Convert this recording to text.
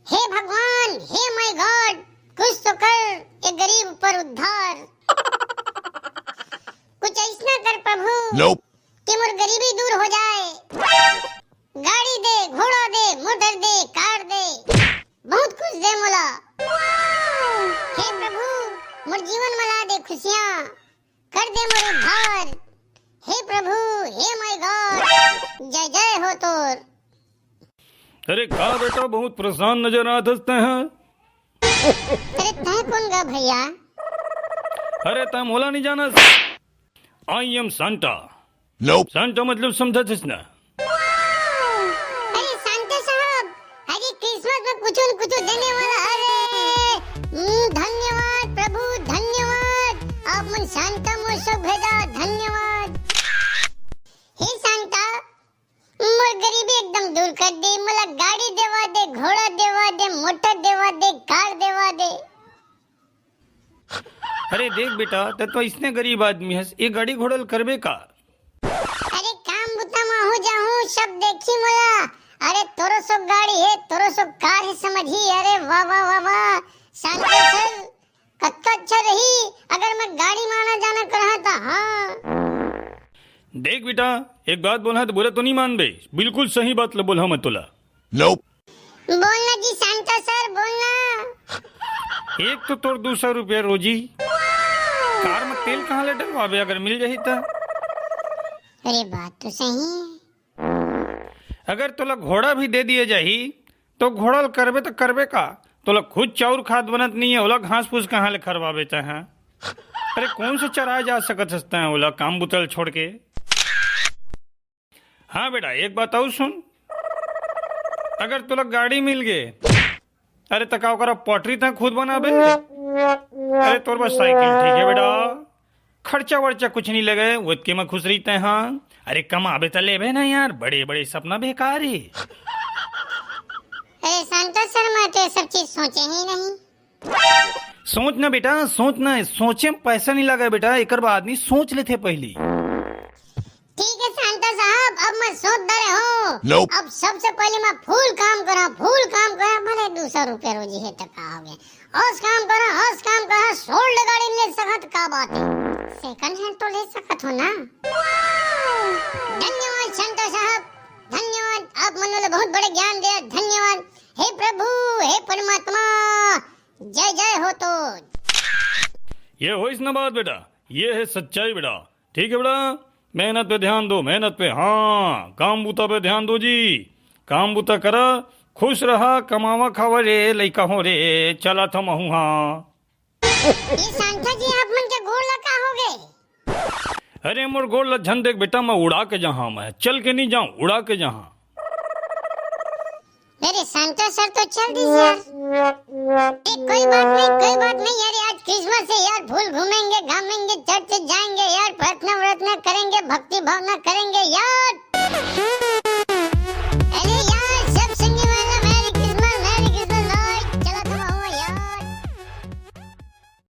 हे भगवान, hey my God, कुछ तो कर ये गरीब पर उद्धार। कुछ ऐसा कर प्रभु Nope. कि मोर गरीबी दूर हो जाए। गाड़ी दे, घोड़ा दे, मोटर दे, कार दे, बहुत कुछ दे मोला। हे प्रभु, मोर जीवन मला दे खुशियाँ, कर दे मोर उद्धार। हे प्रभु, हे माय गॉड, जय जय हो तोर। अरे का बेटा बहुत परेशान नजर आते हैं। अरे तय कौन गा भैया? अरे तय मोला नहीं जाना। I am Santa. Nope. Santa मतलब समझा ना। अरे सांता साहब, अरे क्रिसमस में कुछ न कुछ देने वाला। अरे धन्यवाद प्रभु, धन्यवाद, आप मन सांता मोसक भेजा, धन्यवाद। हे सांता, मोर गरीबी एकदम दूर कर दे, मला गाड़ी देवा दे, घोड़ा देवा दे, मोटर देवा दे, कार देवा दे। अरे देख बेटा तो इसने गरीब आदमी है, ये गाड़ी घोड़ल करबे का। अरे काम बुता में हो जाऊं, सब देखी मला। अरे तोरो सो गाड़ी है, तोरो सो कार है, समझी। अरे वाह वाह वाह वाह, सांता सर कत्ता अच्छा रही अगर मैं गाड़ी में आना जाना कर रहा था। हाँ देख बेटा एक बात बोला तो बोला तो नहीं मान बे, बिल्कुल सही बात बोला मैं तुला। Nope. बोलना जी सांता सर, बोलना। एक तो तोर 200 रुपया रोजी, कार में तेल कहाँ ले डलवाबे अगर मिल जाही तो। अरे बात तो सही है। अगर तोला घोड़ा भी दे दिए जाही तो घोड़ल करबे तो करबे का, तोला खुद चाउर खाद बनत नहीं है, ओला घास फूस कहाँ ले खरवाबे चाहे। अरे कौन से चराए जा सकत हस्ता है ओला काम बुतल छोड़ के। हाँ बेटा एक बात और सुन, अगर तोला गाड़ी मिल गए अरे तका ओकरा पटरी तक खुद बनाबे। अरे तोर बस साइकिल ठीक है बेटा, खर्चा वर्चा कुछ नहीं लगे, वो के में खुश रहते हैं। हाँ अरे कमाबे तो लेबे ना यार, बड़े बड़े सपना बेकार है। अरे सांता सर, मैं तो ये सब चीज सोचे ही नहीं। सोच ना बेटा, सोच ना, सोचे में पैसा नहीं लगा बेटा, एक बाद नहीं सोच लेते पहली। ठीक है सांता साहब, अब मैं सोच रहा हूँ। Nope. अब सबसे पहले मैं फूल काम करा, भले 200 रुपया रोजी है तक हो गए। हौस काम करा, सोल्ड गाड़ी ले सकत का बात है, सेकंड हैंड तो ले सकत हो ना। धन्यवाद सांता साहब, धन्यवाद, आप मनोले बहुत बड़े ज्ञान दिया, धन्यवाद। हे प्रभु, हे परमात्मा, जय जय हो तो। ये हो इस ना बात बेटा, ये है सच्चाई बेटा। ठीक है बेटा, मेहनत पे ध्यान दो, मेहनत पे। हाँ काम बूता पे ध्यान दो जी, काम बूता करा, खुश रहा, कमावा खावा रे लइका हो रे, चला था महू। हाँ ये सांता जी आप मन के गोड़ लगा हो गए। अरे मोर गोड़ लज्जन देख बेटा, मैं उड़ा के जहाँ, मैं चल के नहीं जाऊँ, उड़ा के जहाँ। मेरे सांता सर तो चल दी यार। कोई बात नहीं यार, आज क्रिसमस है यार, फूल घूमेंगे, घामेंगे, चर्च जाएंगे यार, प्रार्थना करेंगे, भक्ति भावना करेंगे।